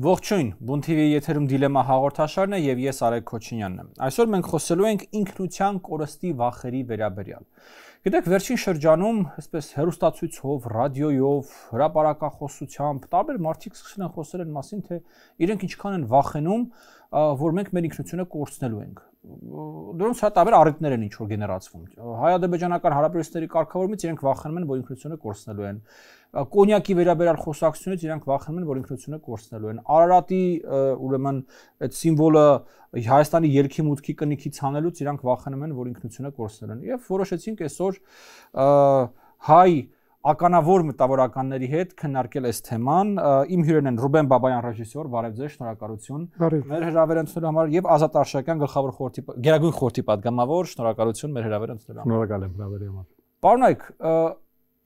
Ողջույն, Բուն TV-ի եթերում դիլեմա հաղորդաշարն է եւ ես Արեգ Քոչինյանն եմ։ Այսօր մենք խոսելու ենք ինքնության կորստի վախերի վերաբերյալ։ Գիտեք, վերջին շրջանում, այսպես հեռուստացույցով, ռադիոյով, հրապարակախոսությամբ տարբեր մարդիկ սկսել են խոսել այն մասին, թե իրենք ինչքան են վախենում, որ մենք մեր ինքնությունը կորցնելու ենք։ Դրանց հատաբեր առիթներ են ինչ որ գեներացվում։ Հայ-ադրբեջանական հարաբերությունների կարգավորումից իրենք վախենում են, որ ինքնությունը կորցնելու են։ Կոնյակի վերաբերյալ խոսակցությունից իրենք վախենում են, որ ինքնությունը կորցնելու են։ Արարատի, ուրեմն, այդ սիմվոլը Հայաստանի ելքի մուտքի կնիքից հանելուց իրանք վախենում են, որ ինքնությունը կորցնելու են։ Եվ որոշեցինք այսօր հայ ականավոր մտավորականների հետ քննարկել այս թեման։ Իմ հյուրերն են Ռուբեն Բաբայան ռեժիսոր, բարև ձեզ, շնորհակալություն։ Մեր հրավերը ընդունելու համար եւ Ազատ Արշակյան գլխավոր խորհրդի գերագույն խորհրդի պատգամավոր, շնորհակալություն մեր հրավերը ընդունելու համար։ Շնորհակալ եմ հրավերի համար։ Պարոնայք,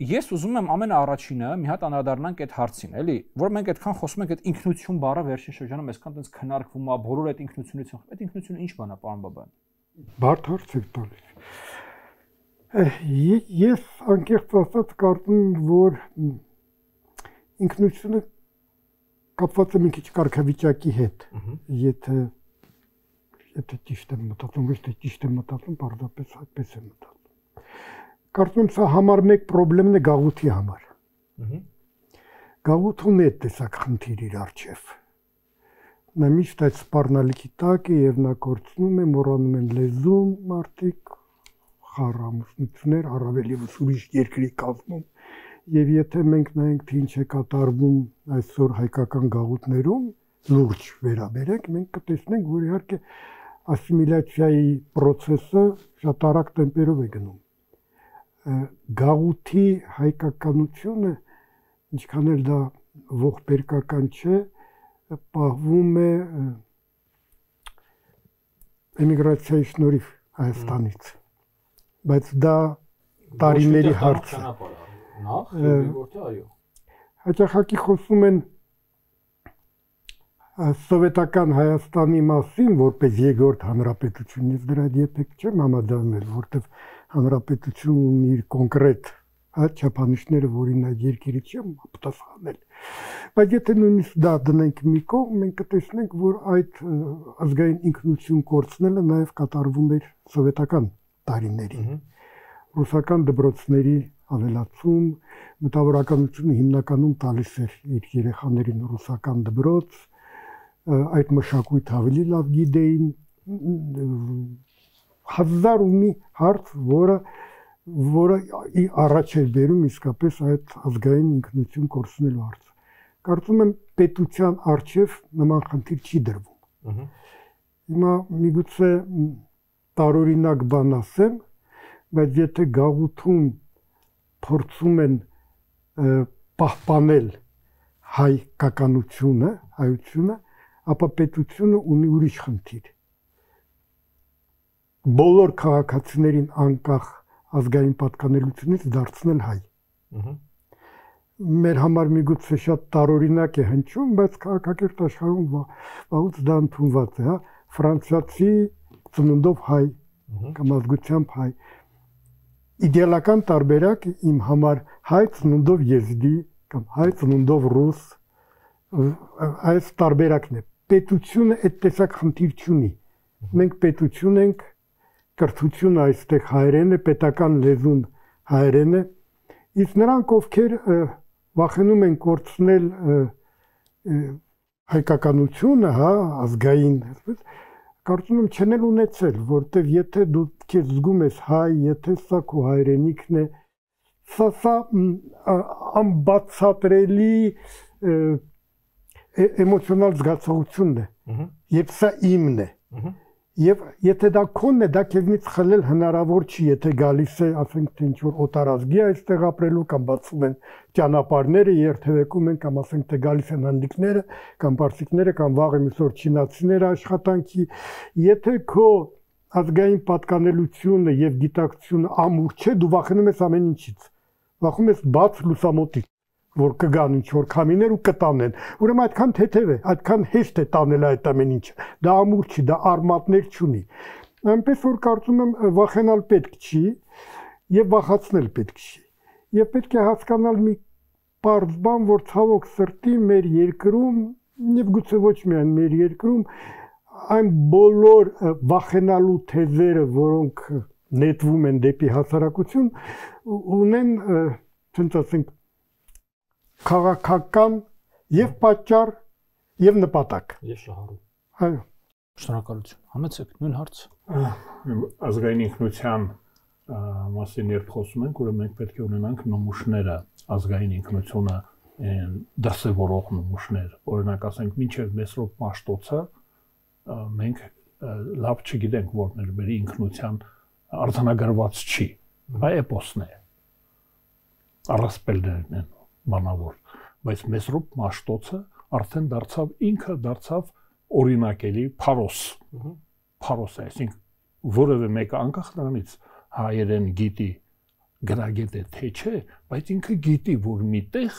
ես ուզում եմ ամենաառաջինը մի հատ անդրադառնանք այդ հարցին, էլի, որ մենք այդքան խոսում ենք այդ ինքնություն բառը վերջին շրջանում այսքան տենց քննարկվում է, բոլոր այդ ինքնությունից։ Այդ ինքնությունը ինչ բան է, պարոն Բաբայան։ Բարդ հարց եք տալիս։ Ես անկեղծ ասած կարծում եմ, որ ինքնությունը կապված է մի քիչ կարգավիճակի հետ։ Եթե ճիշտ եմ մտածում, ոչ թե ճիշտ եմ մտածում, պարզապես այդպես եմ մտածում։ Կարծում եմ սա համար մեկ խնդիրն է գաղութի համար։ Գաղութն է տեսակ խնդիր իր առջև։ Նա միշտ այդ սպառնալիքի տակ է եւ նա կորցնում է, մոռանում են լեզուն մարդիկ, խառամուսնություններ, առավել ևս ուրիշ երկրի կազմում, եւ եթե մենք նայենք թե ինչ է կատարվում այսօր հայկական գաղութներում, լուրջ վերաբերենք, մենք կտեսնենք, որ իհարկե ասիմիլյացիայի process-ը շատ արագ տեմպերով է գնում։ Գաղութի հայկականությունը, ինչքան էլ դա ողբերգական չէ, պահվում է էմիգրացիայի շնորհիվ Հայաստանից, բայց դա տարիների հարց է։ Նախ երկրորդը այո։ Հաճախակի խոսում են սովետական Հայաստանի մասին, որպես երկրորդ հանրապետություն, ես դրա երբեք չեմ համաձայնել, որտեղ հանրապետությունն ունի իր կոնկրետ չափանիշները, որին այդ երկիրը չեմ պատասխանել։ Բայց եթե նույնիսկ դա դնենք մի կողմ, մենք կտեսնենք, որ այդ ազգային ինքնություն կորցնելը նաև կատարվում էր սովետական տարիներին։ Ռուսական դպրոցների ավելացում, մտավորականությունը հիմնականում տալիս էր իր երեխաներին ռուսական դպրոց, այդ մշակույթը ավելի լավ գիտեին, հազար ու մի հարց, որը առաջ էր բերում իսկապես այդ ազգային ինքնություն կորցնելու հարցը։ Կարծում եմ պետության առջև նման խնդիր չի դրվում։ Հիմա միգուցե տարօրինակ բան ասեմ, բայց եթե գաղութում փորձում են պահպանել հայկականությունը, հայությունը, ապա պետությունը ունի ուրիշ խնդիր։ Բոլոր քաղաքացիներին անկախ ազգային պատկանելությունից դարձնել հայ։ Մեր համար միգուցե շատ տարօրինակ է հնչում, բայց քաղաքակիրթ աշխարհում վաղուց դա ընդունված է, հա, ֆրանսիացի ծնունդով հայ կամ ազգությամբ հայ։ Իդեալական տարբերակ իմ համար հայ ծնունդով եզդի կամ հայ ծնունդով ռուս, այս տարբերակն է։ Պետությունը այդ տեսակ խնդիր չունի։ Մենք պետություն ենք, կրթությունը այստեղ հայերեն է, պետական լեզուն հայերեն է, իսկ նրանք, ովքեր վախենում են կորցնել հայկականությունը, հա, ազգային, կարծում եմ չեն էլ ունեցել, որտեվ եթե դու քեզ զգում ես հայ, եթե սա քո հայրենիքն է, սա անբացատրելի էմոցիոնալ զգացողությունն է, եւ սա իմն է։ Եվ եթե դա քոնն է, դա քեզնից խլել հնարավոր չի, եթե գալիս է, ասենք թե ինչ-որ օտարազգի այստեղ ապրելու կամ բացվում են ճանապարհները, երթևեկում են կամ ասենք թե գալիս են հնդիկները կամ պարսիկները կամ վաղ միսօր չինացիները աշխատանքի, եթե քո ազգային պատկանելությունը եւ գիտակցությունը ամուր չէ, դու վախենում ես ամեն ինչից։ Վախում ես բաց լուսամուտից, որ կգան ինչ-որ քամիներ ու կտանեն։ Ուրեմն այդքան թեթև է, այդքան հեշտ է տանել այդ ամեն ինչը։ Դա ամուր չի, դա արմատներ չունի։ Այնպես որ կարծում եմ վախենալ պետք չի եւ վախացնել պետք չի։ Եվ պետք է հասկանալ մի պարզ բան, որ ցավոք սրտի մեր երկրում եւ գուցե ոչ միայն մեր երկրում, այն բոլոր վախենալու թեզերը, որոնք նետվում են դեպի հասարակություն, ունեն, ցենց ասենք, քաղաքական եւ պատճառ եւ նպատակ։ Ես շահառու։ Այո։ Շնորհակալություն։ Համեցեք նույն հարց։ Ազգային ինքնության մասին երբ խոսում ենք, ուրեմն մենք պետք է ունենանք նմուշները, ազգային ինքնությունը դասավորող նմուշներ, օրինակ ասենք մինչև Մեսրոպ Մաշտոցը մենք լավ չգիտենք, որ մեր ինքնության արձանագրված չի, այ էպոսն է, առասպելներն են բանավոր, բայց Մեսրոպ Մաշտոցը արդեն ինքը դարձավ օրինակելի փարոս, այսինքն որևէ մեկը անկախ նրանից հայերեն գիտի գրագետ է թե չէ, բայց ինքը գիտի, որ միտեղ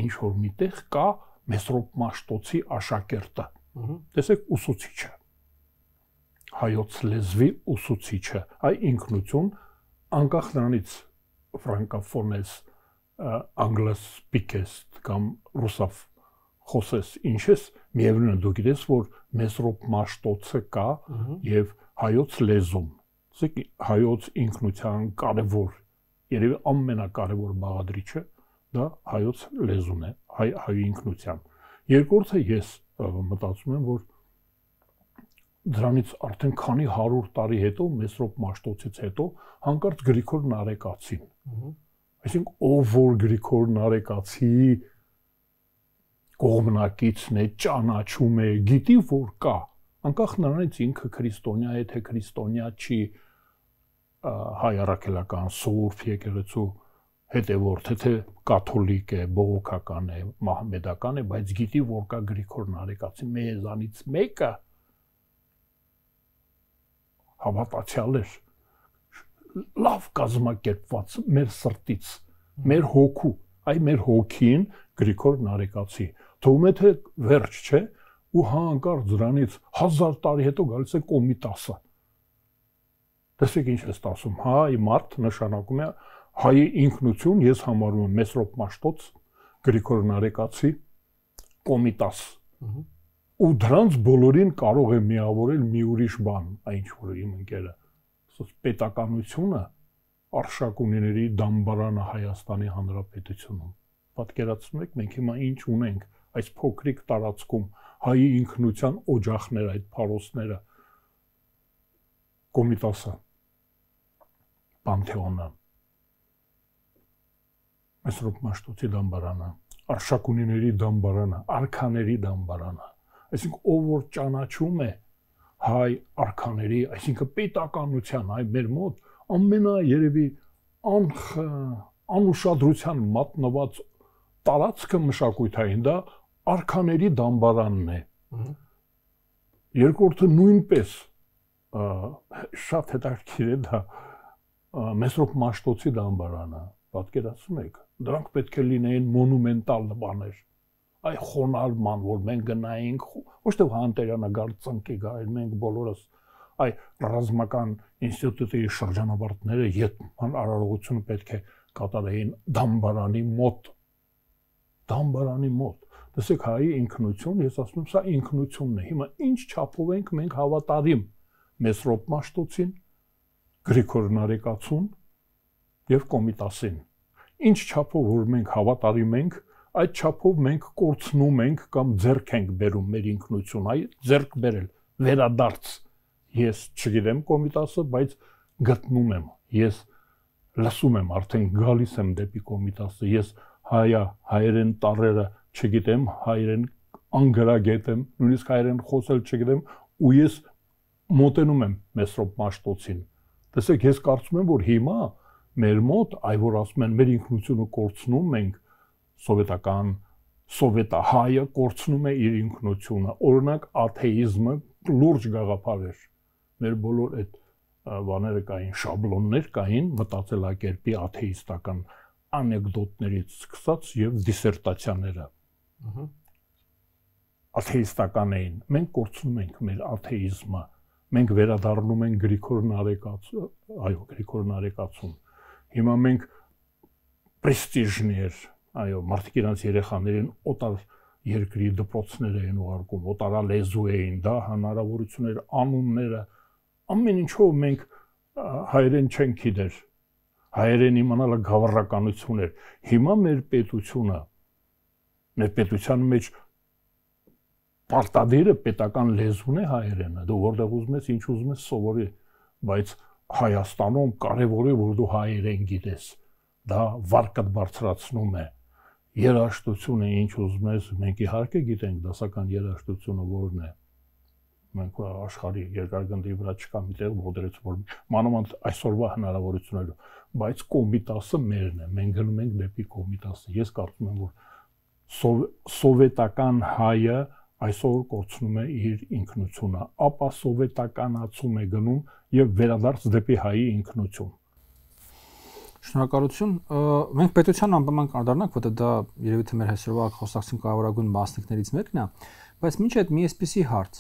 ինչ որ միտեղ կա Մեսրոպ Մաշտոցի աշակերտը։ Տեսեք, ուսուցիչը, հայոց լեզվի ուսուցիչը, այ ինքնություն, անկախ նրանից ֆրանկոֆոն ես, անգլես սպիկես կամ ռուսավ խոսես, ինչ ես, միևնույն է, դու գիտես, որ Մեսրոպ Մաշտոցը կա եւ հայոց լեզուն, հայոց ինքնության կարևոր, երևի ամենակարևոր բաղադրիչը դա հայոց լեզուն է, հայ ինքնության։ Երկրորդը ես մտածում եմ, որ դրանից արդեն քանի 100 տարի հետո, Մեսրոպ Մաշտոցից հետո, հանկարծ Գրիգոր Նարեկացին։ Այսինքն ով որ Գրիգոր Նարեկացի կողմնակիցն է, ճանաչում է, գիտի որ կա, անկախ նրանից ինքը քրիստոնյա է, թե քրիստոնյա չի, հայ առաքելական սուրբ եկեղեցու հետևորդ է, թե կաթոլիկ է, բողոքական է, մահմեդական է, բայց գիտի որ կա Գրիգոր Նարեկացի, մեզանից մեկը հավատացյալ էր, լավ կազմակերպված մեր սրտից, մեր հոգու, այ մեր հոգին Գրիգոր Նարեկացի, թվում է թե վերջ չէ, ու հանկարծ դրանից 1000 տարի հետո գալիս է Կոմիտասը։ Տեսեք ինչ ես ասում, հայ մարդ նշանակում է հայի ինքնություն, ես համարում եմ Մեսրոպ Մաշտոց, Գրիգոր Նարեկացի, Կոմիտաս։ Ու դրանց բոլորին կարող է միավորել մի ուրիշ բան, այն ինչ որ իմ ընկերը, պետականությունը, արշակունիների դամբարանը Հայաստանի Հանրապետությունում։ Պատկերացնում եք, մենք հիմա ինչ ունենք այս փոքրիկ տարածքում, հայի ինքնության օջախները, այդ փարոսները, Կոմիտասը, Պանթեոնը, Մեսրոպ Մաշտոցի դամբարանը, արշակունիների դամբարանը, արքաների դամբարանը, այսինքն ով որ ճանաչում է հայ արքաների, այսինքն պետականության, այ մեր մոտ ամենաերևի անուշադրության մատնված տարածքը մշակութային դա արքաների դամբարանն է։ Երկրորդը նույնպես շատ հետաքրքիր է դա Մեսրոպ Մաշտոցի դամբարանը, պատկերացնում եք, դրանք պետք է լինեին մոնումենտալ բաներ, այ խոնարհման, որ մենք գնայինք, ոչ թե Հանտերյանագար ծնկի գայր, մենք բոլորս այ ռազմական ինստիտուտի շրջանավարտները ետման արարողությունը պետք է կատարեին դամբարանի մոտ։ Տեսեք, հայի ինքնություն, ես ասում եմ, սա ինքնությունն է։ Հիմա ինչ չափով ենք մենք հավատարիմ Մեսրոպ Մաշտոցին, Գրիգոր Նարեկացուն եւ Կոմիտասին։ Ինչ չափով որ մենք հավատարիմ ենք, այդ չափով մենք կորցնում ենք կամ ձեռք ենք բերում մեր ինքնություն, այ ձեռք բերել, վերադարձ։ Ես չգիտեմ Կոմիտասը, բայց գտնում եմ, ես լսում եմ, արդեն գալիս եմ դեպի Կոմիտասը, ես հայերեն տառերը չգիտեմ, հայերեն անգրագետ եմ, նույնիսկ հայերեն խոսել չգիտեմ, ու ես մոտենում եմ Մեսրոպ Մաշտոցին։ Տեսեք, ես կարծում եմ, որ հիմա մեր մոտ, այ որ ասում են, մեր ինքնությունը կորցնում ենք, սովետահայը կորցնում է իր ինքնությունը, օրինակ աթեիզմը լուրջ գաղափար էր, մեր բոլոր այդ բաները կային, շաբլոններ կային, մտածելակերպի աթեիստական անեկդոտներից սկսած եւ դիսերտացիաները աթեիստական էին, մենք կորցնում ենք մեր աթեիզմը, մենք վերադառնում ենք Գրիգոր Նարեկացուն, հիմա մենք պրեստիժներ, այո, մարդիկ իրանց երեխաներին օտար երկրի դպրոցներ էին ուղարկում, օտարալեզու էին, դա հնարավորություններ, անունները, ամեն ինչով մենք հայերեն չենք գիտեր։ Հայերեն իմանալը գավառականություն էր։ Հիմա մեր պետության մեջ պարտադիրը պետական լեզուն է հայերենը, դու որտեղ ուզում ես, ինչ ուզում ես սովորի, բայց Հայաստանում կարևոր է, որ դու հայերեն գիտես, դա վարկդ բարձրացնում է, երաժշտությունը ինչ ուզում ես, մենք իհարկե գիտենք դասական երաժշտությունը որն է, մենք աշխարհի երկրագնդի վրա չկա միտեղ ողդերից որ մանավանդ այսօրվա հնարավորություններով, բայց Կոմիտասը մերն է, մենք գնում ենք դեպի Կոմիտասը, ես կարծում եմ, որ սովետական հայը այսօր կորցնում է իր ինքնությունը, ապա սովետականացում է գնում եւ վերադարձ դեպի հայի ինքնություն։ Շնորհակալություն։ Մենք պետության անպայման կանդառնանք, որտեղ դա երևի թե մեր այսօրվա խոսակցության կարևորագույն մասնիկներից մեկն է, բայց մինչ այդ մի էսպիսի հարց։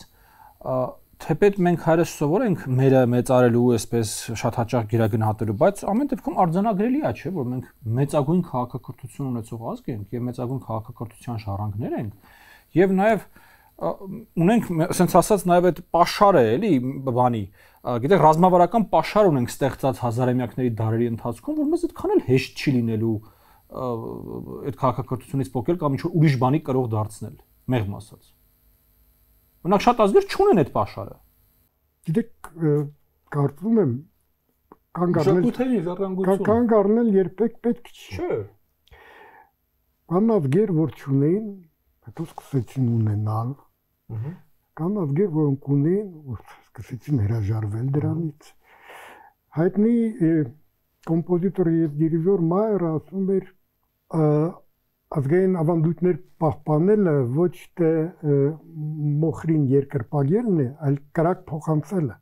Թեպետ մենք հայերս սովոր ենք մերը մեծարելու, այսպես շատ հաճախ գերագնահատելու, բայց ամեն դեպքում արձանագրելի է, չէ՞, որ մենք մեծագույն քաղաքակրթություն ունեցող ազգ ենք եւ մեծագույն քաղաքակրթության ժառանգներ ենք եւ նաեւ ունենք, ասենց ասած, նաև այդ պաշարը էլի բանի, գիտեք, ռազմավարական պաշար ունենք ստեղծած հազարամյակների դարերի ընթացքում, որ մեզ այդքան էլ հեշտ չի լինելու այդ քաղաքակրթությունից փոկել կամ ինչ-որ ուրիշ բանի կրող դարձնել, մեղմ ասած։ Մենակ շատ ազգեր չունեն այդ պաշարը։ Գիտեք, կարծում եմ կանգ առնել երբեք պետք չի։ Չէ։ Կան ազգեր, որ չունեին, հետո սկսեցին ունենալ։ Կան ազգեր, որոնք ունեն, որ սկսեցին հրաժարվել դրանից։ Հայտնի կոմպոզիտոր եւ դիրիժոր Մայերը ասում էր ազգային ավանդույթներ պահպանելը ոչ թե մոխրին երկրպագելն է, այլ կրակ փոխանցելը։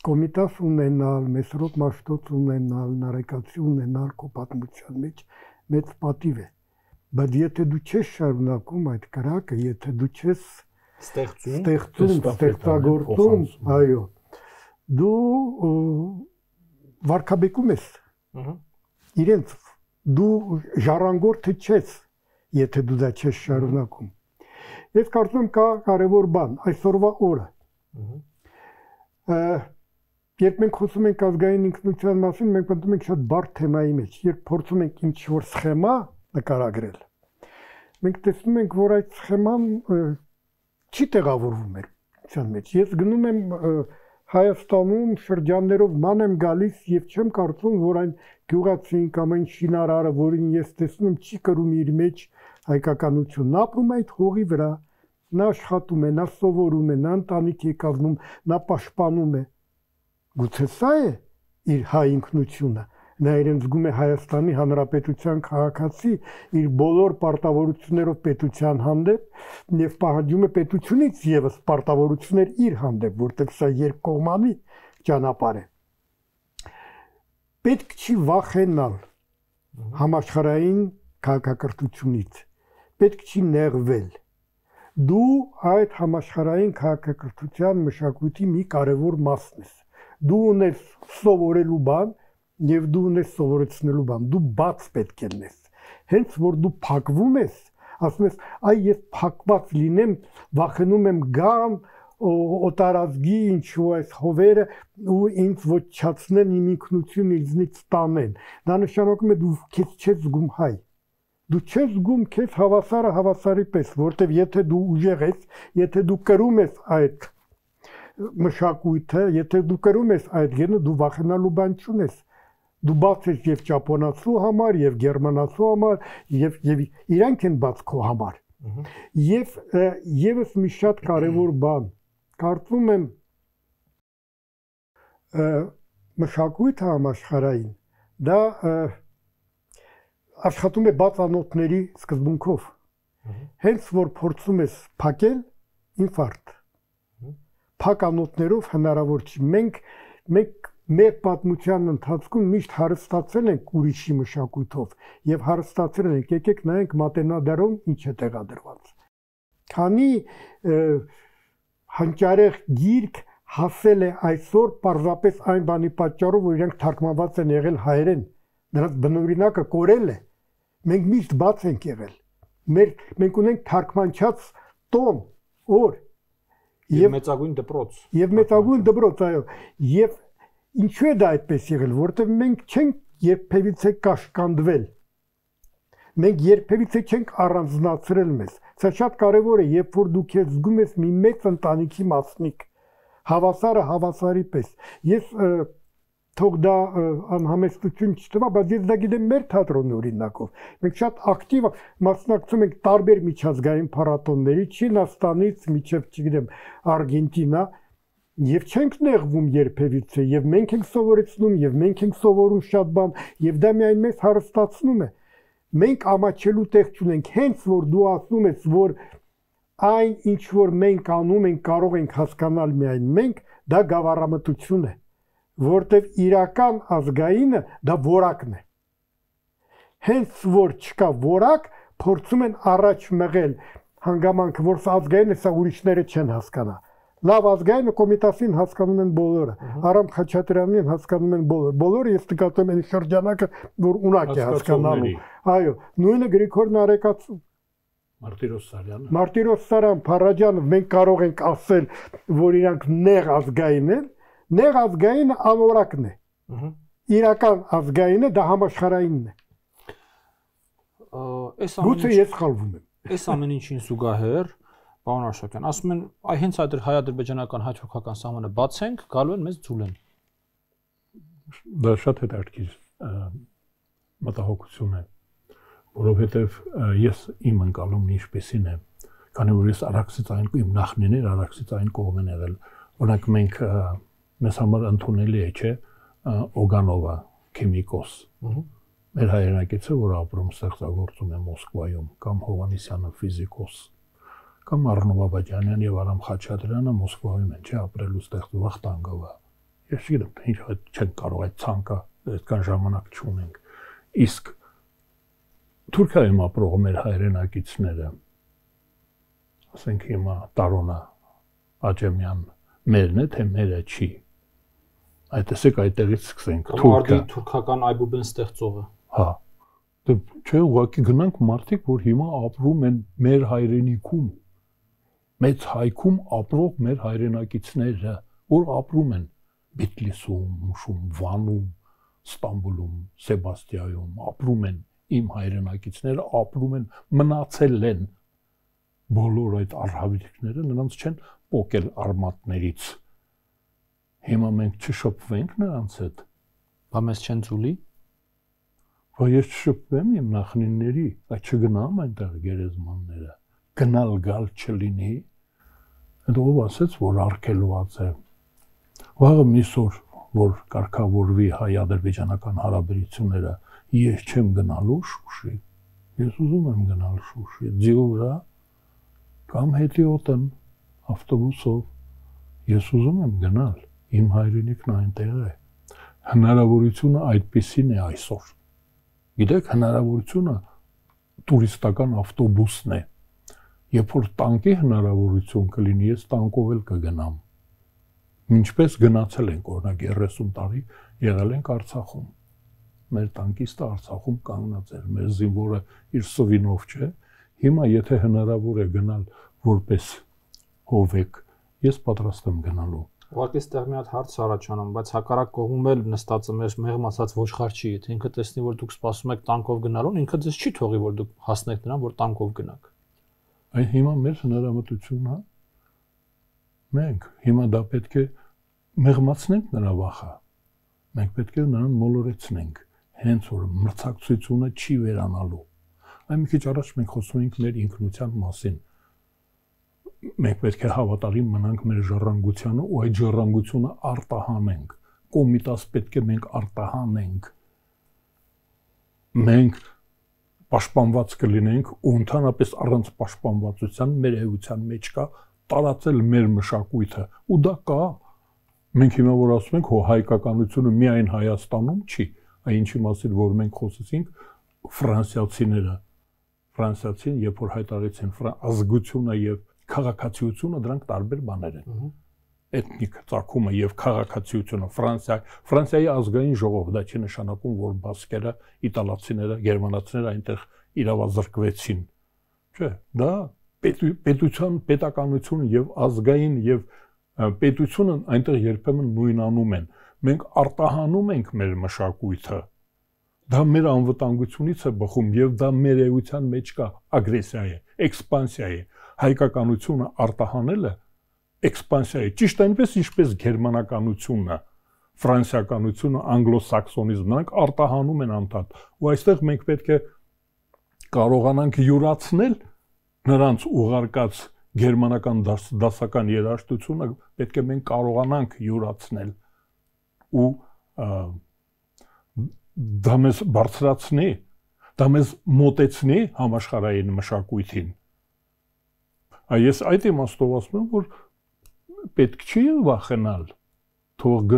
Կոմիտաս ունենալ, Մեսրոպ Մաշտոց ունենալ, Նարեկացի ունենալ քո պատմության մեջ մեծ պատիվ է։ Բայց եթե դու չես շարունակում այդ կրակը, եթե դու չես ստեղծագործում, այո, դու վարկաբեկում ես իրենց, դու ժառանգորդը չես, եթե դու դա չես շարունակում։ Ես կարծում եմ կա կարևոր բան, այսօրվա օրը։ Երբ մենք խոսում ենք ազգային ինքնության մասին, մենք մտնում ենք շատ բարդ թեմայի մեջ, երբ փորձում ենք ինչ-որ սխեմա նկարագրել, մենք տեսնում ենք, որ այդ սխեման չի տեղավորվում մեր ինքնության մեջ։ Ես գնում եմ Հայաստանում շրջաններով ման եմ գալիս եւ չեմ կարծում, որ այն գյուղացին կամ այն շինարարը, որին ես տեսնում եմ, չի կրում իր մեջ հայկականություն, նա ապրում է այդ հողի վրա, նա աշխատում է, նա սովորում է, նա ընտանիք է կազմում, նա պաշտպանում է։ Գուցե սա է իր հայ ինքնությունը։ Նա իրեն զգում է Հայաստանի Հանրապետության քաղաքացի իր բոլոր պարտավորություններով պետության հանդեպ եւ պահանջում է պետությունից եւս պարտավորություններ իր հանդեպ, որտեղ սա երկկողմանի ճանապարհ է։ Պետք չի վախենալ համաշխարհային քաղաքակրթությունից։ Պետք չի նեղվել։ Դու այդ համաշխարհային քաղաքակրթության մշակույթի մի կարևոր մասն ես։ Դու ունես սովորելու բան եւ դու ունես սովորեցնելու բան, դու բաց պետք է լինես։ Հենց որ դու փակվում ես, ասում ես, այ ես փակված լինեմ, վախենում եմ գամ օտարազգի ինչու այս հովերը ու ինձ ոչնչացնեն իմ ինքնությունը ինձնից տանեն։ Դա նշանակում է դու քեզ չես զգում հայ։ Դու չես զգում քեզ հավասարը հավասարի պես, որտեվ եթե դու ուժեղ ես, եթե դու կրում ես այդ մշակույթը, եթե դու կրում ես այդ գենը, դու վախենալու բան չունես։ Դու բաց ես եւ ճապոնացու համար, եւ գերմանացու համար, եւ իրանք են բաց քո համար։ Եվ եւս մի շատ կարեւոր բան, կարծում եմ մշակույթը համաշխարհային, դա աշխատում է բաց անոթների սկզբունքով։ Հենց որ փորձում ես փակել, ինֆարկտ։ Փակ անոթներով հնարավոր չի։ Մենք մեր պատմության ընթացքում միշտ հարստացել ենք ուրիշի մշակույթով եւ հարստացել ենք, եկեք նայենք Մատենադարում ինչ է տեղադրված։ Քանի հանճարեղ գիրք հասել է այսօր պարզապես այն բանի պատճառով, որ իրենք թարգմանված են եղել հայերեն, նրանց բնօրինակը կորել է։ Մենք միշտ բաց ենք եղել։ Մենք ունենք թարգմանչած տոն, օր եւ մեծագույն դպրոց։ Եվ մեծագույն դպրոց, այո։ Եվ ինչու է դա այդպես եղել, որտեղ մենք չենք երբևիցե կաշկանդվել։ Մենք երբևիցե չենք առանձնացրել մեզ։ Սա շատ կարևոր է, երբ որ դու քեզ զգում ես մի մեծ ընտանիքի մասնիկ, հավասարը հավասարի պես։ Ես թող դա անհամեստություն չթվա, բայց ես դա գիտեմ մեր թատրոնի օրինակով։ Մենք շատ ակտիվ մասնակցում ենք տարբեր միջազգային փառատոների, Չինաստանից մինչև, չգիտեմ, Արգենտինա, եւ չենք նեղվում երբևիցե, եւ մենք ենք սովորեցնում, եւ մենք ենք սովորում շատ բան, եւ դա միայն մեզ հարստացնում է։ Մենք ամաչելու տեղ չունենք, հենց որ դու ասում ես, որ այն ինչ որ մենք անում ենք, կարող ենք հասկանալ միայն մենք, դա գավառամտություն է, որտեղ իրական ազգայինը դա որակն է։ Հենց որ չկա որակ, փորձում են առաջ մղել հանգամանքը, որ սա ազգային է, սա ուրիշները չեն հասկանա։ Լավ ազգայինը Կոմիտասին հասկանում են բոլորը, Արամ Խաչատրյանին հասկանում են բոլորը։ Բոլորը ես նկատում եմ շրջանակը, որ ունակ է հասկանալու։ Այո, նույնը Գրիգոր Նարեկացու, Մարտիրոս Սարյան, Փարաջյանը, մենք կարող ենք ասել, որ իրանք նեղ ազգային են, նեղ ազգայինը անորակն է։ Իրական ազգայինը դա համաշխարհայինն է։ Գուցե ես սխալվում եմ։ Այս ամեն ինչին զուգահեռ Պարոն Արշակյան, ասում են, այ հենց այդ հայ-ադրբեջանական հայ-թուրքական սահմանը բացենք, գալու են մեզ ձուլեն։ Դա շատ հետաքրքիր մտահոգություն է, որովհետև ես իմ ընկալումն ինչպեսին է, քանի որ ես Արաքսից այն իմ նախնիներ Արաքսից այն կողմ են եղել, օրինակ մենք մեզ համար ընդունելի է, չէ, Օգանովա, քիմիկոս, մեր հայրենակիցը, որ ապրում ստեղծագործում է Մոսկվայում, կամ Հովհաննիսյանը ֆիզիկոս, կամ Արնո Բաբաջանյան եւ Արամ Խաչատրյանը Մոսկվայում են, չէ, ապրելու ստեղծ Վախտանգովա։ Ես չգիտեմ, ինչ չեն կարող այդ ցանկը, այդքան ժամանակ չունենք։ Իսկ Թուրքիայում ապրող մեր հայրենակիցները, ասենք հիմա Տարոնա Աջեմյան, մերն է, թե մերը չի։ Այդ տեսեք այդտեղից սկսենք։ Թուրքական այբուբեն ստեղծողը։ Հա։ Դե չէ, ուղղակի գնանք մարդիկ, որ հիմա ապրում են մեր հայրենիքում, մեծ հայքում ապրող մեր հայրենակիցները, որ ապրում են Բիթլիսում, Մուշում, Վանում, Ստամբուլում, Սեբաստիայում, ապրում են իմ հայրենակիցները, ապրում են, մնացել են։ Բոլոր այդ արհավիրքները նրանց չեն պոկել արմատներից։ Հիմա մենք չշփվենք նրանց հետ։ Բա մեզ չեն ձուլի։ Բայց ես չշփվեմ իմ նախնիների, այդ չգնամ այնտեղ գերեզմանները, գնալ գալ չլինի։ Այդ ով ասեց, որ արգելված է։ Վաղը միսօր, որ կարգավորվի հայ-ադրբեջանական հարաբերությունները, ես չեմ գնալու Շուշի։ Ես ուզում եմ գնալ Շուշի, ձիու վրա կամ հետիոտն ավտոբուսով։ Ես ուզում եմ գնալ, իմ հայրենիքն այնտեղ է։ Հնարավորությունը այդպեսին է այսօր։ Գիտեք, հնարավորությունը տուրիստական ավտոբուսն է։ Երբ որ տանկի հնարավորություն կլինի, ես տանկով էլ կգնամ։ Ինչպես գնացել ենք, օրինակ 30 տարի եղել ենք Արցախում։ Մեր տանկիստը Արցախում կանգնած էր, մեր զինվորը իր սվինով չէ։ Հիմա եթե հնարավոր է գնալ որպես հովեկ, ես պատրաստ եմ գնալու։ Ուղղակի ստեղ մի հատ հարց առաջանում, բայց հակառակ կողմում էլ նստածը մեր մեղմացած ոչխար չի, եթե ինքը տեսնի, որ դուք սպասում եք տանկով գնալուն, ինքը ձեզ չի թողի, որ դուք հասնեք նրան, որ տանկով գնաք։ Այն հիմա մեր հնարավորությունն է։ Մենք հիմա դա պետք է մեղմացնենք նրա վախը։ Մենք պետք է նրան մոլորեցնենք, հենց որ մրցակցությունը չի վերանալու։ Այն մի քիչ առաջ մենք խոսում ենք մեր ինքնության մասին։ Մենք պետք է հավատարիմ մնանք մեր ժառանգությանը ու այդ ժառանգությունը արտահանենք։ Կոմիտաս պետք է մենք արտահանենք։ Մենք պաշտպանված կլինենք ու ընդհանրապես առանց պաշտպանվածության մեր էության մեջ կա տարածել մեր մշակույթը ու դա կա։ Մենք հիմա որ ասում ենք, հո հայկականությունը միայն Հայաստանում չի, այ ինչի մասին որ մենք խոսեցինք, ֆրանսիացին, երբ որ հայտարարեցին ազգությունը եւ քաղաքացիությունը, դրանք տարբեր բաներ են։ Էթնիկ ծագումը եւ քաղաքացիությունը Ֆրանսիայի ազգային ժողով, դա չի նշանակում, որ բասկերը, իտալացիները, գերմանացիները այնտեղ իրավազրկվեցին։ չէ, դա պետության, պետականությունը եւ ազգային եւ պետությունը այնտեղ երբեմն նույնանում են։ Մենք արտահանում ենք մեր մշակույթը։ Դա մեր անվտանգությունից է բխում եւ դա մեր էության մեջ կա ագրեսիա է, էքսպանսիա է։ Հայկականությունը արտահանելը էքսպանսիա է։ Ճիշտ այնպես ինչպես գերմանականությունը, ֆրանսիականությունը, անգլոսաքսոնիզմը, նրանք արտահանում են անդադ։ Ու այստեղ մենք պետք է կարողանանք յուրացնել նրանց ուղարկած գերմանական դասական երաժշտությունը, պետք է մենք կարողանանք յուրացնել ու դա մեզ բարձրացնի, դա մեզ մոտեցնի համաշխարհային մշակույթին։ Ես այդ իմաստով ասում եմ, որ պետք չի վախենալ, թող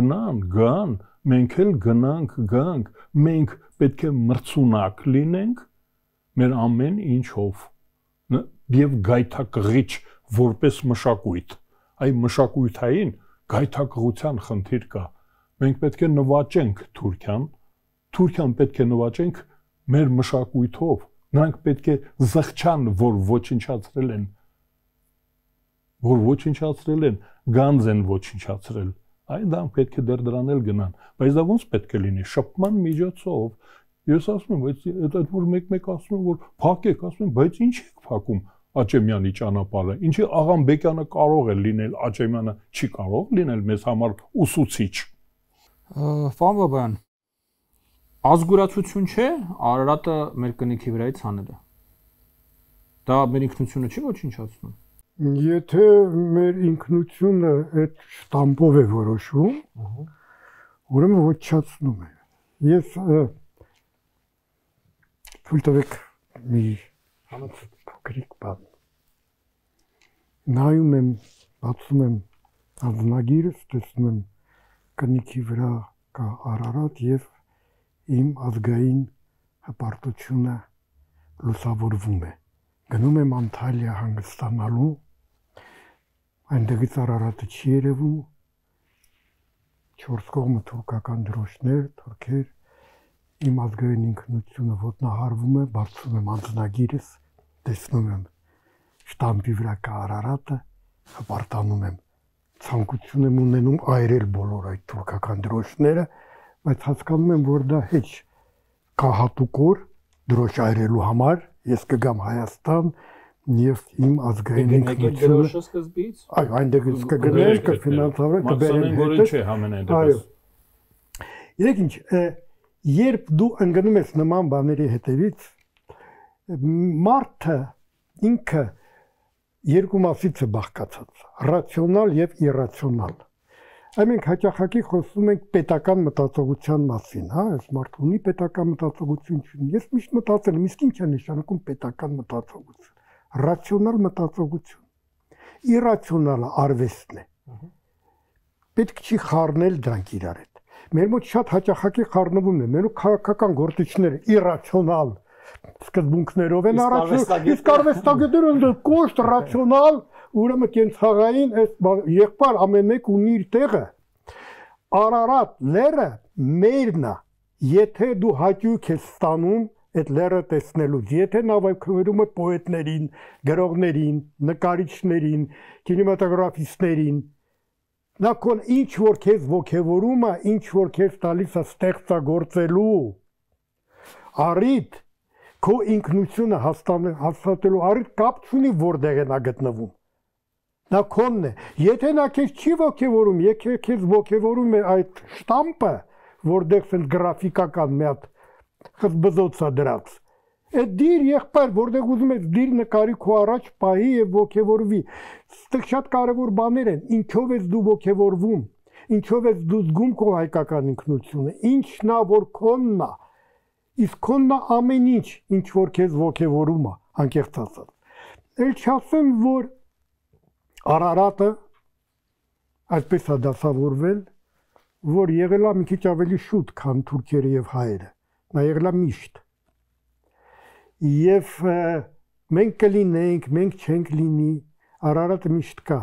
գան, մենք էլ գանք, մենք պետք է մրցունակ լինենք մեր ամեն ինչով եւ գայթակղիչ որպես մշակույթ։ Այ մշակույթային գայթակղության խնդիր կա։ Մենք պետք է նվաճենք Թուրքիան պետք է նվաճենք մեր մշակույթով։ Նրանք պետք է զղջան, որ ոչնչացրել են, գանձ են ոչնչացրել։ Այ դա պետք է դրան էլ գնան։ Բայց դա ոնց պետք է լինի շփման միջոցով։ Ես ասում եմ, բայց այդ որ մեկ ասում եմ, որ փակեք, ասում եմ, բայց ինչ եք փակում Աչեմյանի ճանապարհը։ Ինչի Աղամբեկյանը կարող է լինել, Աչեմյանը չի կարող լինել մեզ համար ուսուցիչ։ Պարոն Բաբայան, ազգուրացություն չէ Արարատը մեր կնիքի վրայից հանելը։ Դա մեր ինքնությունը չի ոչնչացնում։ Եթե մեր ինքնությունը այդ շտամպով է որոշվում, ուրեմն ոչնչացնում է։ Ես թույլ տվեք մի փոքրիկ բան։ Նայում եմ, բացում եմ անձնագիրս, տեսնում եմ կնիքի վրա կա Արարատ եւ իմ ազգային հպարտությունը լուսավորվում է։ Գնում եմ Անտալիա հանգստանալու, այնտեղից Արարատը չի երևում, 4 կողմը թուրքական դրոշներ, թուրքեր, իմ ազգային ինքնությունը ոտնահարվում է, բարձում եմ անձնագիրս, տեսնում եմ շտամպի վրա կա Արարատը, հպարտանում եմ, ցանկություն եմ ունենում այրել բոլոր այդ թուրքական դրոշները, բայց հասկանում եմ, որ դա հեչ կա հատուկ օր դրոշ այրելու համար, ես կգամ Հայաստան եւ իմ ազգային ինքնությունը դրոշը սկզբից։ Այո, այնտեղից կգներ, կֆինանսավորել, կբերեն հետը։ Չէ, համենայնդեպս։ Իրեք ինչ, երբ դու ընկնում ես նման բաների հետևից, մարդը ինքը երկու մասից է բաղկացած՝ ռացիոնալ եւ իռացիոնալ։ Այ մենք հաճախակի խոսում ենք պետական մտածողության մասին, հա, այս մարդը ունի պետական մտածողություն։ Ես միշտ մտածել եմ, իսկ ինչ է նշանակում պետական մտածողություն։ Ռացիոնալ մտածողություն։ Իռացիոնալը արվեստն է։ Պետք չի խառնել դրանք իրար հետ։ Մեր մոտ շատ հաճախակի խառնվում է, մեր քաղաքական գործիչները իռացիոնալ սկզբունքներով են առաջ, իսկ արվեստագետները դեռ կոշտ ռացիոնալ, ուրեմն կենցաղային այս եղբայր ամեն մեկ ունի իր տեղը։ Արարատ լերը մերն է, եթե դու հաճույք ես ստանում այդ լերը տեսնելուց, եթե նավակայում է պոետներին, գրողներին, նկարիչներին, կինեմատոգրաֆիստներին, նա կոն ինչ որ քեզ ոգևորում է, ինչ որ քեզ տալիս է ստեղծագործելու առիթ, քո ինքնությունը հաստատելու առիթ կապ չունի որտեղ է նա գտնվում։ Նա քոնն է։ Եթե նա քեզ չի ոգևորում, եթե քեզ ոգևորում է այդ շտամպը, որտեղ սենց գրաֆիկական մի հատ խզբզոց է դրած, այդ դիր եղբայր, որտեղ ուզում ես դիր նկարի քո առաջ պահի եւ ոգևորվի։ Այստեղ շատ կարեւոր բաներ են։ Ինչով ես դու ոգևորվում, ինչով ես դու զգում քո հայկական ինքնությունը, ինչն է որ քոնն է։ Իսկ քոնն է ամեն ինչ որ քեզ ոգևորում է, անկեղծ ասած։ Էլ չասեմ, որ Արարատը այսպես է դասավորվել, որ եղել է մի քիչ ավելի շուտ, քան թուրքերը եւ հայերը։ Նա եղել է միշտ։ Եվ մենք կլինենք, մենք չենք լինի, Արարատը միշտ կա։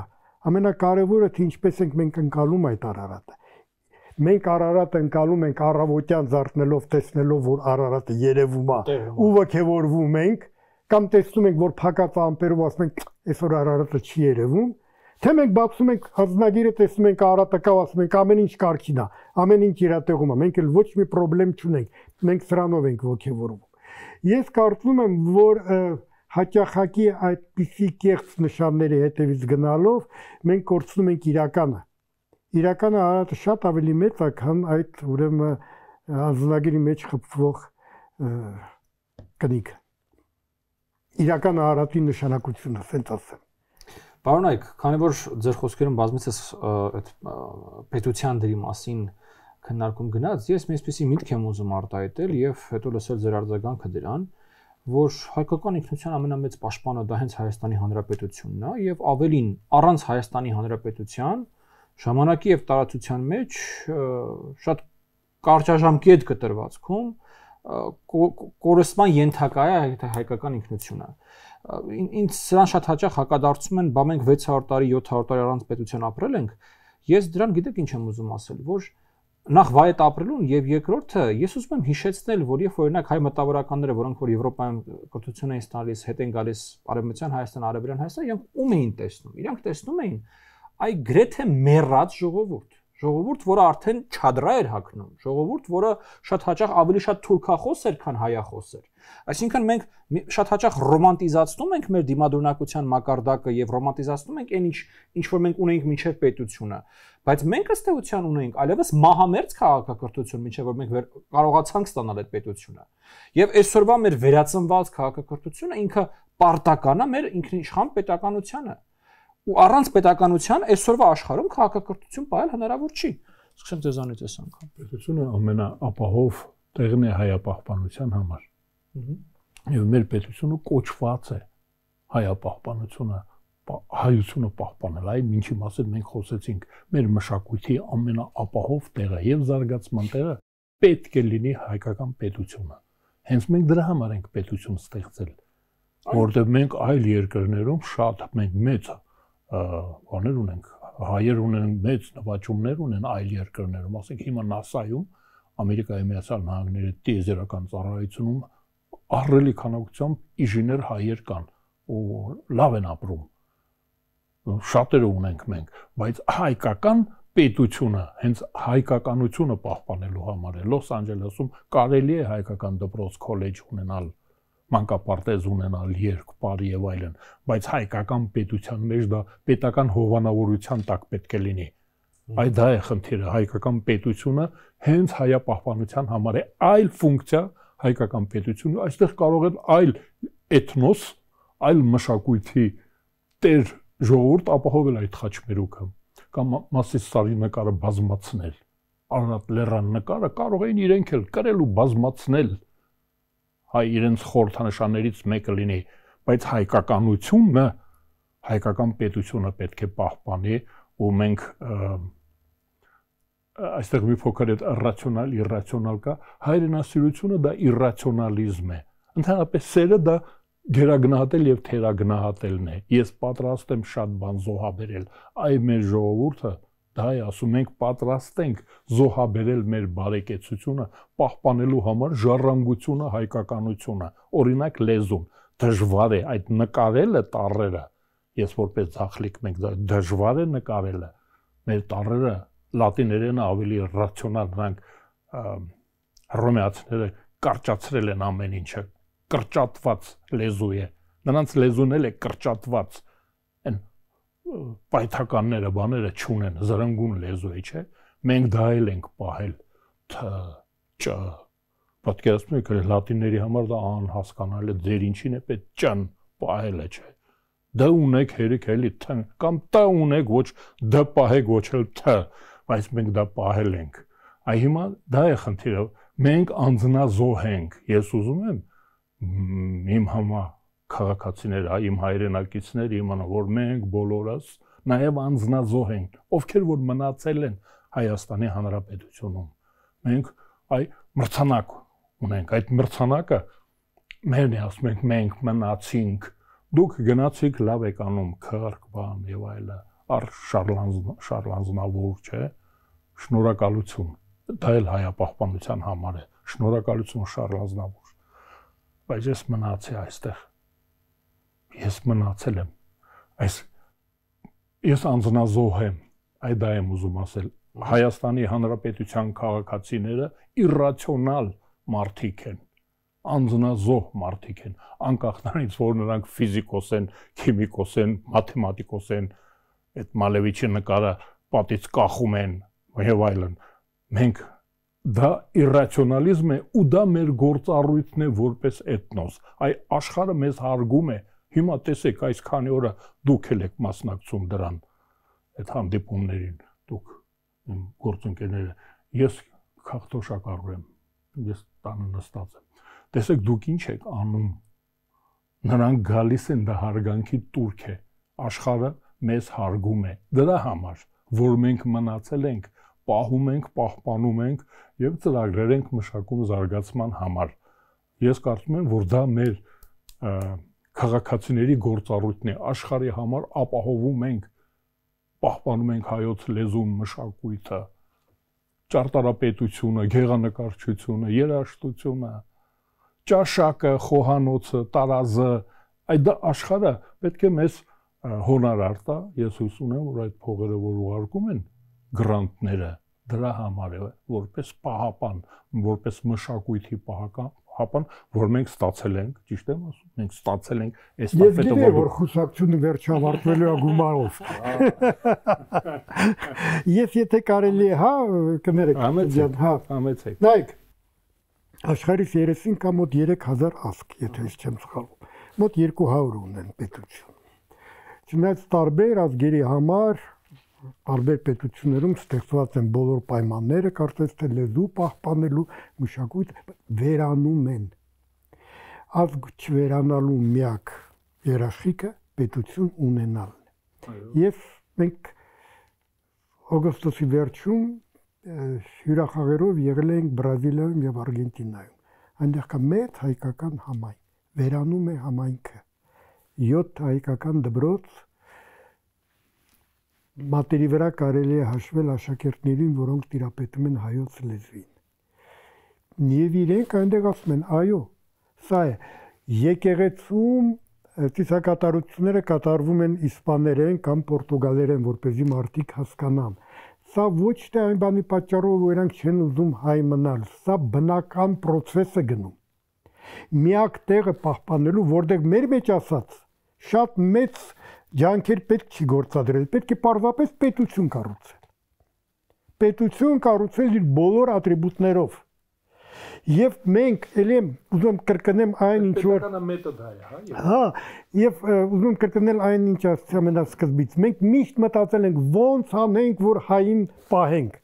Ամենակարևորը թե ինչպես ենք մենք ընկալում այդ Արարատը։ Մենք Արարատը ընկալում ենք առավոտյան զարթնելով, տեսնելով, որ Արարատը երևում է ու ոգևորվում ենք, կամ տեսնում ենք, որ փակած ամպերով ասում ենք, այսօր Արարատը չի երևում, թե մենք բացում ենք հանձնագիրը, տեսնում ենք Արարատը կա, ասում ենք ամեն ինչ կարգին է, ամեն ինչ իր տեղում է, մենք էլ ոչ մի խնդրեմ չունենք, մենք սրանով ենք ոգևորվում։ Ես կարծում եմ, որ հաճախակի այդպիսի կեղծ նշանների հետևից գնալով մենք կորցնում ենք իրականը։ Իրականը Արարատը շատ ավելի մեծ է, քան այդ ուրեմն հանձնագիրի մեջ խփվող կնիքը։ Իրական Արարատի նշանակությունը, ասենք ասեմ։ Պարոն Այկ, քանի որ ձեր խոսքերում բազմիցս այդ պետության դերի մասին քննարկում գնաց, ես մի այսպիսի միտք եմ ուզում արտահայտել եւ հետո լսել ձեր արձագանքը դրան, որ հայկական ինքնության ամենամեծ պաշտպանը դա հենց Հայաստանի Հանրապետությունն է եւ ավելին առանց Հայաստանի Հանրապետության ժամանակի եւ տարածության մեջ շատ կարճաժամկետ կտրվածքում կորստման ենթակա է հայկական ինքնությունը։ Ինձ սրան շատ հաճախ հակադարձում են, բա մենք 600 տարի, 700 տարի առանց պետության ապրել ենք։ Ես դրան գիտեք ինչ եմ ուզում ասել, որ նախ վայետ ապրելուն եւ երկրորդը ես ուզում եմ հիշեցնել, որ երբ օրինակ հայ մտավորականները, որոնք որ Եվրոպայում կրթություն էին ստանալիս, հետ են գալիս Արևմտյան Հայաստան, Արևելյան Հայաստան, իրանք ում էին տեսնում։ Իրանք տեսնում էին այ գրեթե մեռած ժողովուրդ, որը արդեն չադրա էր հագնում, ժողովուրդ, որը շատ հաճախ ավելի շատ թուրքախոս էր, քան հայախոս էր։ Այսինքն մենք շատ հաճախ ռոմանտիզացնում ենք մեր դիմադրունակության մակարդակը եւ ռոմանտիզացնում ենք այն ինչ որ մենք ունենք մինչեւ պետությունը, բայց մենք ըստ էության ունենք այլևս մահամերձ քաղաքակրթություն, մինչեւ որ մենք կարողացանք ստանալ այդ պետությունը։ Եվ այսօրվա մեր վերածնված քաղաքակրթությունը ինքը պարտական է մեր ինքնիշխան պետականությանը։ Ու առանց պետականության այսօրվա աշխարհում քաղաքակրթություն պահել հնարավոր չի։ Սկսեմ ձեզանից այս անգամ։ Պետությունը ամենաապահով տեղն է հայապահպանության համար։ Եվ մեր պետությունը կոչված է հայապահպանությունը, հայությունը պահպանել, այն ինչի մասին մենք խոսեցինք, մեր մշակույթի ամենաապահով տեղը եւ զարգացման տեղը պետք է լինի հայկական պետությունը։ Հենց մենք դրա համար ենք պետություն ստեղծել, որովհետեւ մենք այլ երկրներում շատ մենք մեծ բաներ ունենք, հայեր ունեն մեծ նվաճումներ ունեն այլ երկրներում, ասենք հիմա NASA-ում Ամերիկայի Միացյալ Նահանգների տիեզերական ծառայությունում ահռելի քանակությամբ ինժեներ հայեր կան ու լավ են ապրում։ Շատերը ունենք մենք, բայց հայկական պետությունը հենց հայկականությունը պահպանելու համար է։ Լոս Անջելեսում կարելի է հայկական դպրոց քոլեջ ունենալ, մանկապարտեզ ունենալ, երկպար եւ այլն, բայց հայկական պետության մեջ դա պետական հովանավորության տակ պետք է լինի։ Այդ դա է խնդիրը, հայկական պետությունը հենց հայապահպանության համար է այլ ֆունկցիա հայկական պետությունը, այստեղ կարող են այլ էթնոս, այլ մշակույթի տեր ժողովուրդ ապահովել այդ խաչմերուկը կամ Մասիսարի նկարը բազմացնել, Արարատ լեռան նկարը կարող էին իրենք էլ կրել ու բազմացնել հայ իրենց խորհրդանշաններից մեկը լինի, բայց հայկականությունը, հայկական պետությունը պետք է պահպանի ու մենք այստեղ մի փոքր այդ ռացիոնալ, իրացիոնալ կա, հայրենասիրությունը դա իրացիոնալիզմ է։ Ընդհանրապես սերը դա գերագնահատել եւ թերագնահատելն է։ Ես պատրաստ եմ շատ բան զոհաբերել, այ մեր ժողովուրդը դա է ասում, մենք պատրաստ ենք զոհաբերել մեր բարեկեցությունը, պահպանելու համար ժառանգությունը, հայկականությունը, օրինակ լեզուն, դժվար է այդ նկարելը տառերը, ես որպես ցախլիկ մենք դժվար է նկարելը, մեր տառերը լատիներենը ավելի ռացիոնալ, նրանք հռոմեացիները կարճացրել են ամեն ինչը, կրճատված լեզու է, նրանց լեզուն էլ է կրճատված, պայթականները, բաները չունեն, զրնգուն լեզու է, չէ՞։ Մենք դա էլ ենք պահել, თ, չ, պատկերացնում եք, լատինների համար դա անհասկանալի է, ձեր ինչին է պետք ճն պահելը, չէ։ Դ ունեք հերիք էլի თ, կամ տ ունեք ոչ դ պահեք ոչ էլ თ, բայց մենք դա պահել ենք։ Այ հիմա դա է խնդիրը, մենք անձնազոհ ենք, ես ուզում եմ իմ համար քաղաքացիները, իմ հայրենակիցները իմանան, որ մենք բոլորս նաև անձնազոհ ենք, ովքեր որ մնացել են Հայաստանի Հանրապետությունում։ Մենք այ մրցանակ ունենք, այդ մրցանակը մերն է, ասում ենք մենք մնացինք, դուք գնացիք լավ եք անում, քրկ բան եւ այլը, առ շարլանզնավոր, չէ՞, շնորհակալություն, դա էլ հայապահպանության համար է, շնորհակալություն շարլանզնավոր, բայց ես մնացի այստեղ։ ես մնացել եմ ես անձնազոհ եմ այդ դա եմ ուզում ասել Հայաստանի Հանրապետության քաղաքացիները իրրացիոնալ մարդիկ են անձնազոհ մարդիկ են անկախ նրանից որ նրանք ֆիզիկոս են քիմիկոս են մաթեմատիկոս են այդ Մալևիչի նկարը պատից կախում են եւ այլն մենք դա իրրացիոնալիզմ է ու դա մեր գործառույթն է որպես էթնոս այ աշխարհը մեզ հարգում է հիմա տեսեք այս քանի օրը դուք եք մասնակցում դրան այդ հանդիպումներին դուք իմ գործընկերները ես քաղաքաշարժ եմ ես տանը նստած եմ տեսեք դուք ինչ եք անում նրանք գալիս են դա հարգանքի տուրք է աշխարհը մեզ հարգում է դրա համար որ մենք մնացել ենք պահում ենք պահպանում ենք եւ ծրագրեր ենք մշակում զարգացման համար ես կարծում եմ որ դա մեր քաղաքացիների գործառույթն է աշխարհի համար ապահովում ենք պահպանում ենք հայոց լեզուն մշակույթը ճարտարապետությունը գեղանկարչությունը երաժշտությունը ճաշակը խոհանոցը տարազը այդ աշխարհը պետք է մեզ հոնորար տա ես հույս ունեմ որ այդ փողերը որ ուղարկում են գրանտները դրա համար է որպես պահապան որպես մշակույթի պահապան որ մենք ստացել ենք ճիշտ եմ ասում մենք ստացել ենք այս ստաֆետը որ խուսափությունը վերջավարտվելու է գումարով ես եթե կարելի է հա կներեք հա համեցեք նայեք աշխարհի 30 կամ մոտ 3000 ազգ եթե ես չեմ սխալվում մոտ 200 ունեն պետություն չնայած տարբեր ազգերի համար տարբեր պետություններում ստեղծված են բոլոր պայմանները կարծես թե լեզու պահպանելու մշակույթ վերանում են ազգ չվերանալու միակ երաշխիքը պետություն ունենալն է եւ մենք օգոստոսի վերջում հյուրախաղերով եղել ենք Բրազիլիայում եւ Արգենտինայում այնտեղ կա մեծ հայկական համայնք վերանում է համայնքը 7 հայկական դպրոց մատերի վրա կարելի է հաշվել աշակերտներին, որոնք տիրապետում են հայոց լեզվին։ Եվ իրենք այնտեղ ասում են, այո, սա է, եկեղեցում ծիսակատարությունները կատարվում են իսպաներեն կամ պորտուգալերեն, որպեսզի մարդիկ հասկանան։ Սա ոչ թե այն բանի պատճառով, որ նրանք չեն ուզում հայ մնալ, սա բնական process է գնում։ Միակ տեղը պահպանելու, որտեղ մեր մեջ ասած, շատ մեծ ջանքեր պետք չի գործադրել, պետք է պարզապես պետություն կառուցել։ Պետություն կառուցել իր բոլոր ատրիբուտներով։ Եվ մենք ելի եմ ուզում կրկնեմ այն ինչ որ պետականը մեթոդ է, հա, եւ ուզում կրկնել այն ինչ ասացի ամենասկզբից։ Մենք միշտ մտածել ենք ոնց անենք, որ հային պահենք։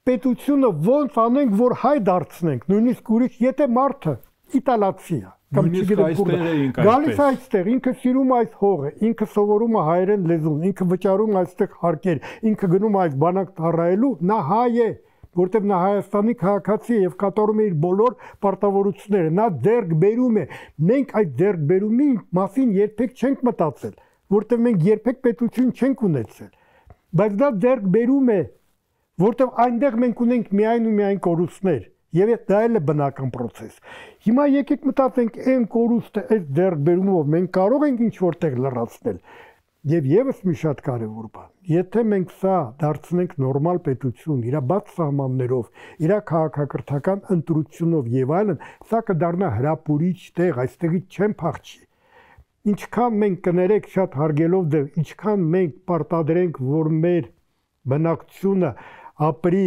Պետությունը ոնց անենք, որ հայ դարձնենք, նույնիսկ ուրիշ, եթե մարդը իտալացի է, կամ չգիտեմ գալիս այստեղ, ինքը սիրում այս հողը, ինքը սովորում է հայերեն լեզուն, ինքը վճարում այստեղ հարկեր, ինքը գնում այս բանակ ծառայելու, նա հայ է, որտեղ նա Հայաստանի քաղաքացի է եւ կատարում է իր բոլոր պարտավորությունները, նա ձեռք բերում է։ Մենք այդ ձեռքբերումի մասին երբեք չենք մտածել, որտեղ մենք երբեք պետություն չենք ունեցել։ Բայց դա ձեռքբերում է, որտեղ այնտեղ մենք ունենք միայն ու միայն կորուստներ։ Եվ դա էլ է բնական process։ Հիմա եկեք մտածենք այն կորուստը այս ձեռքբերումով մենք կարող ենք ինչ որտեղ լրացնել։ Եվ եւս մի շատ կարևոր բան։ Եթե մենք սա դարձնենք նորմալ պետություն, իր բաց սահմաններով, իր քաղաքակրթական ընտրությունով եւ այլն, սա կդառնա հրապուրիչ տեղ, այստեղից չեն փախչի։ Ինչքան մենք կներեք շատ հարգելով դե, ինչքան մենք պարտադրենք, որ մեր բնակչությունը ապրի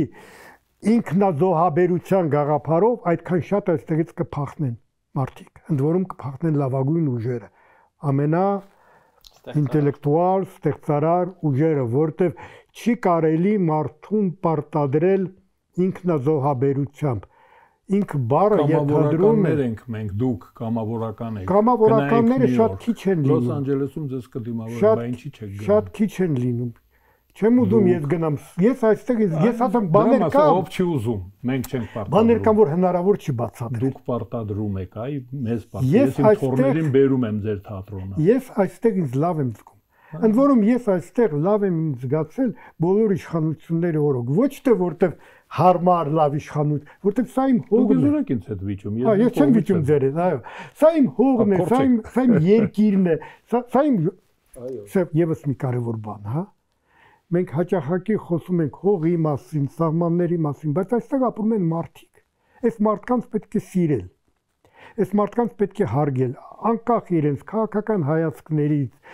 ինքնազոհաբերության գաղափարով, այդքան շատ այստեղից կփախնեն մարդիկ, ընդ որում կփախնեն լավագույն ուժերը, ամենա ինտելեկտուալ, ստեղծարար ուժերը, որտեղ չի կարելի մարդուն պարտադրել ինքնազոհաբերությամբ։ Ինքը բառը ենթադրում է ենք մենք դուք կամավորական եք։ Կամավորականները շատ քիչ են լինում։ Լոս Անջելեսում ձեզ կդիմավորեն, բայց ինչի՞ չեք գնում։ Շատ քիչ են լինում։ Չեմ ուզում ես գնամ։ Ես այստեղ ես ասեմ բաներ կան։ Ով չի ուզում, մենք չենք պարտադրում։ Բաներ կան, որ հնարավոր չի բացատրել։ Դուք պարտադրում եք, այ մեզ պարտադրում։ Ես իմ թորներին բերում եմ ձեր թատրոնը։ Ես այստեղ ինձ լավ եմ զգում։ Ընդ որում ես այստեղ լավ եմ զգացել բոլոր իշխանությունները օրոք, ոչ թե որտեվ հարմար լավ իշխանություն, որտեվ սա իմ հողն է։ Դուք ինձ հետ վիճում, ես չեմ վիճում ձեր հետ, այո։ Սա իմ հողն է, սա իմ երկիրն է, սա իմ Սա եւս մի կարևոր բան, հա։ Մենք հաճախակի խոսում ենք հողի մասին, սահմանների մասին, բայց այստեղ ապրում են մարդիկ։ Այս մարդկանց պետք է սիրել։ Այս մարդկանց պետք է հարգել, անկախ իրենց քաղաքական հայացքներից,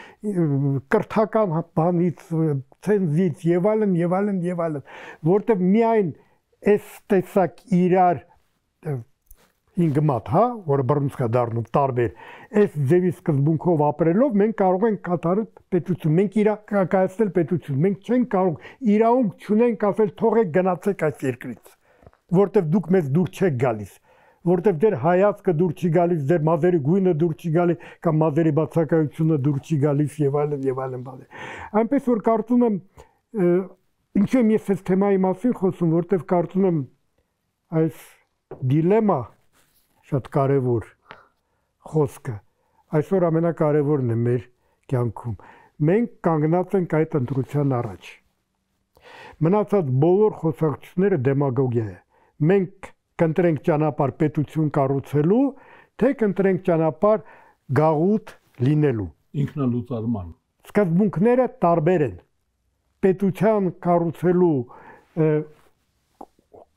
կրթական բանից, ցենզից եւ այլն, որտեղ միայն այս տեսակ իրար ինգմատ, հա, որը բռնցք է դառնում տարբեր, այս ձևի սկզբունքով ապրելով մենք կարող ենք կատարել պետություն, մենք իրականացնել պետություն, մենք չենք կարող իրավունք չունենք ասել թողեք գնացեք այս երկրից, որտեվ դուք մեզ դուր չեք գալիս, որտեվ դեր հայացքը դուր չի գալիս, դեր մազերի գույնը դուր չի գալիս, կամ մազերի բացակայությունը դուր չի գալիս եւ այլն բաներ։ Այնպես որ կարծում եմ, ինչու եմ ես այս թեմայի մասին խոսում, որտեվ կարծում եմ այս դիլեմա շատ կարևոր խոսքը, այսօր ամենակարևորն է մեր կյանքում։ Մենք կանգնած ենք այդ ընտրության առաջ։ Մնացած բոլոր խոսակցությունները դեմագոգիա է։ Մենք կընտրենք ճանապարհ պետություն կառուցելու, թե կընտրենք ճանապարհ գաղութ լինելու։ Ինքնալուծարման։ Սկզբունքները տարբեր են։ Պետության կառուցելու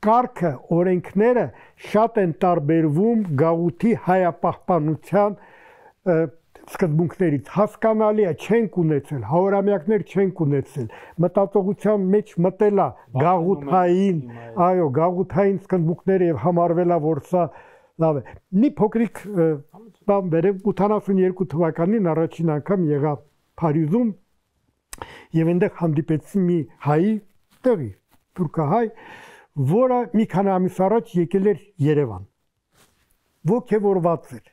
կարգը, օրենքները շատ են տարբերվում գաղութի հայապահպանության սկզբունքներից, հասկանալի է, չենք ունեցել, հարյուրամյակներ չենք ունեցել, մտածողության մեջ մտելա գաղութային, այո, գաղութային սկզբունքները եւ համարվելա, որ սա լավ է։ Մի փոքրիկ բան վերեմ 82 թվականին առաջին անգամ եղա Փարիզում եւ այնտեղ հանդիպեցի մի հայի տեղի թուրքահայ, որը մի քանի ամիս առաջ եկել էր Երևան։ Ոգևորված էր։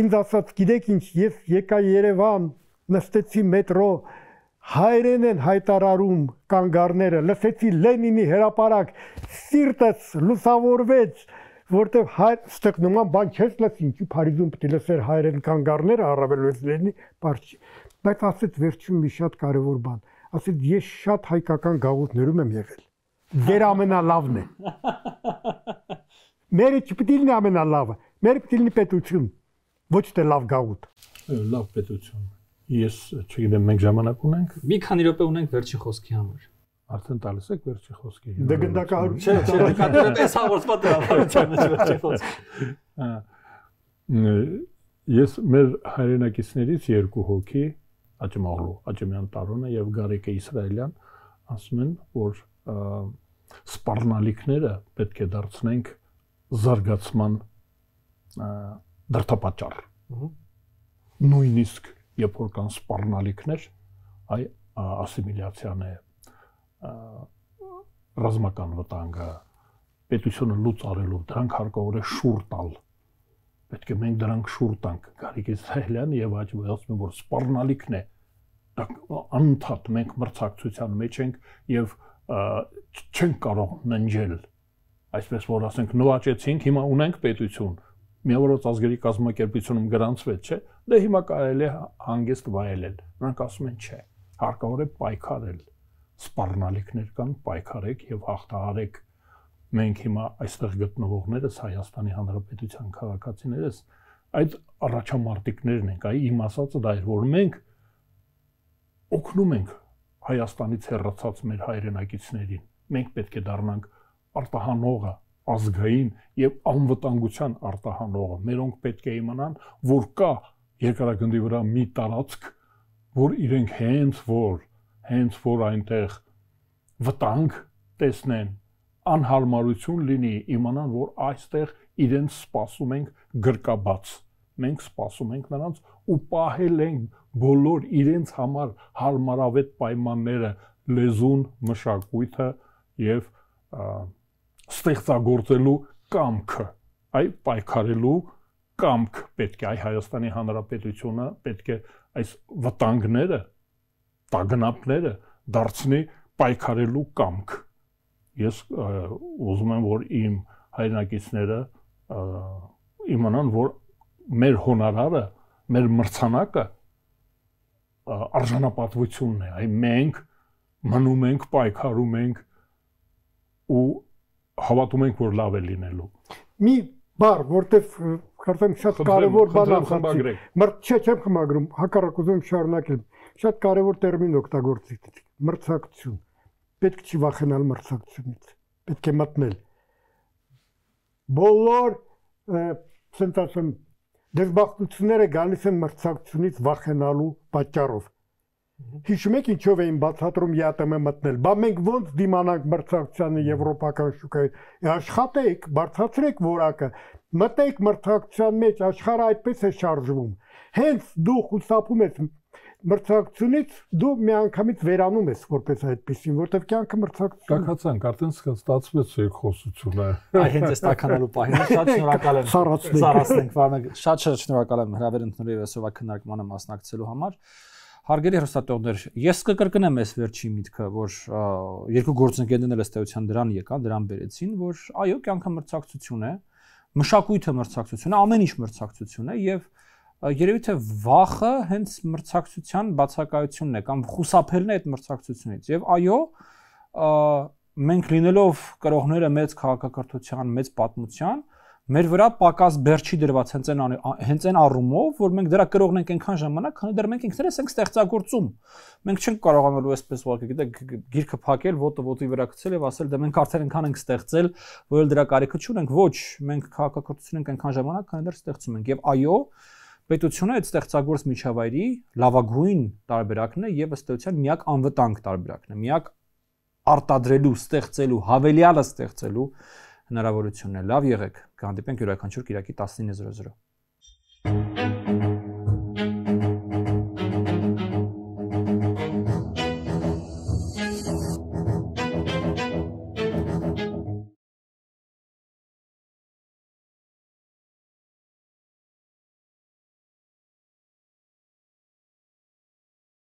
Ինձ ասաց, գիտեք ինչ, ես եկա Երևան, նստեցի մետրո, հայերեն են հայտարարում կանգառները, լսեցի Լենինի հրապարակ, սիրտս լուսավորվեց, որտեղ այստեղ նման բան չես լսի, ինչի Փարիզում պետք է լսեր հայերեն կանգառները, առավել ես Լենինի բարձ։ Բայց ասեց վերջում մի շատ կարևոր բան, ասեց ես շատ հայկական գաղութներում եմ եղել։ Ձեր ամենալավն է։ Մերը չպետք է ամենալավը, մերը պետք է պետություն, ոչ թե լավ գաղութ։ Լավ պետություն։ Ես չգիտեմ, մենք ժամանակ ունենք։ Մի քանի րոպե ունենք վերջին խոսքի համար։ Արդեն տալիս եք վերջին խոսքի։ Դե գնդակահար։ Չէ, նկատել ես հաղորդման դրավարության մեջ վերջին խոսք։ Ես մեր հայրենակիցներից երկու հոգի, Աճմաղլու, Աճեմյան Տարոնը եւ Գարիկե Իսրայելյան, ասում են, որ սպառնալիքները պետք է դարձնենք զարգացման դրդապատճառ։ Նույնիսկ երբ որ կան սպառնալիքներ, այ ասիմիլյացիան է, ռազմական վտանգը, պետությունը լուծ արելու, դրանք հարկավոր է շուռ տալ։ Պետք է մենք դրանք շուռ տանք։ Գարիկե Իսրայելյանը եւ Աճմաղլուն ասում են, որ սպառնալիքն է, անընդհատ մենք մրցակցության մեջ ենք եւ չենք կարող ննջել, այսպես որ ասենք նվաճեցինք, հիմա ունենք պետություն, միավորված ազգերի կազմակերպությունում գրանցվեց, չէ՞, դե հիմա կարելի է հանգիստ վայելել։ Նրանք ասում են չէ, հարկավոր է պայքարել, սպառնալիքներ կան, պայքարեք եւ հաղթահարեք։ Մենք հիմա այստեղ գտնվողներս Հայաստանի Հանրապետության քաղաքացիներս այդ առաջամարտիկներն ենք, այ իմ ասածը դա է, որ մենք օգնում ենք Հայաստանից հեռացած մեր հայրենակիցներին, մենք պետք է դառնանք արտահանողը, ազգային եւ անվտանգության արտահանողը, մերոնք պետք է իմանան, որ կա երկրագնդի վրա մի տարածք, որ իրենք հենց որ այնտեղ վտանգ տեսնեն, անհարմարություն լինի, իմանան, որ այստեղ իրենց սպասում ենք գրկաբաց, մենք սպասում ենք նրանց ու պահել ենք բոլոր իրենց համար հարմարավետ պայմանները, լեզուն, մշակույթը եւ ստեղծագործելու կամքը, այ պայքարելու կամք պետք է, այ Հայաստանի Հանրապետությունը պետք է այս վտանգները, տագնապները դարձնի պայքարելու կամք։ Ես ուզում եմ, որ իմ հայրենակիցները իմանան, որ մեր հոնորարը, մեր մրցանակը արժանապատվությունն է, այ մենք մնում ենք, պայքարում ենք ու հավատում ենք, որ լավ է լինելու։ Մի բառ, որտեվ կարծեմ շատ կարևոր բան ասացի։ Չեմ խմագրում, հակառակ ուզում շարունակել։ Շատ կարևոր տերմին օգտագործեցիք։ Մրցակցություն։ Պետք չի վախենալ մրցակցությունից։ Պետք է մտնել։ Բոլոր ասենք ասեմ դժբախտությունները գալիս են մրցակցությունից վախենալու պատճառով։ Հիշում եք ինչով էին բացատրում ԵԱՏՄ մտնել։ Բա մենք ոնց դիմանանք մրցակցությանը եվրոպական շուկային։ Աշխատեք, բարձրացրեք որակը, մտեք մրցակցության մեջ, աշխարհը այդպես է շարժվում։ Հենց դու խուսափում ես մրցակցությունից, դու միանգամից վերանում ես որպես այդպեսին, որտեղ կյանքը մրցակցություն։ Կակացանք, արդեն ստացվեց երկխոսությունը։ Այ հենց այս տականալու պահին շատ շնորհակալ եմ։ Սարացնենք, շատ շնորհակալ եմ հրավեր ընդունելու այսօրվա քննարկմանը մասնակցելու համար։ Հարգելի հեռուստատողներ, ես կկրկնեմ այս վերջի միտքը, որ երկու գործընկերներն ըստ էության դրան եկան, դրան բերեցին, որ այո, կյանքը մրցակցություն է, մշակույթը մրցակցություն է, ամեն ինչ մրցակցություն է եւ երևի թե վախը հենց մրցակցության բացակայությունն է կամ խուսափելն է այդ մրցակցությունից եւ այո մենք լինելով կրողները մեծ քաղաքակրթության, մեծ պատմության մեր վրա պակաս բերչի դրված հենց այն առումով, որ մենք դրա կրողն ենք այնքան ժամանակ, քանի դեռ մենք ինքներս ենք ստեղծագործում։ Մենք չենք կարողանալու այսպես ուղղակի, գիտեք, գիրքը փակել, ոտը ոտի վրա գցել եւ ասել, դե մենք արդեն այնքան ենք ստեղծել, որ դրա կարիքը չունենք։ Ոչ, մենք քաղաքակրթություն ենք այնքան ժամանակ, քանի դեռ ստեղծում ենք։ Եվ այո, պետությունը այդ ստեղծագործ միջավայրի լավագույն տարբերակն է եւ ըստ էության միակ անվտանգ տարբերակն է, միակ արտադրելու, ստեղծելու, հավելյալը ստեղծելու հնարավորությունն է։ Լավ եղեք, կհանդիպենք յուրաքանչյուր կիրակի 19:00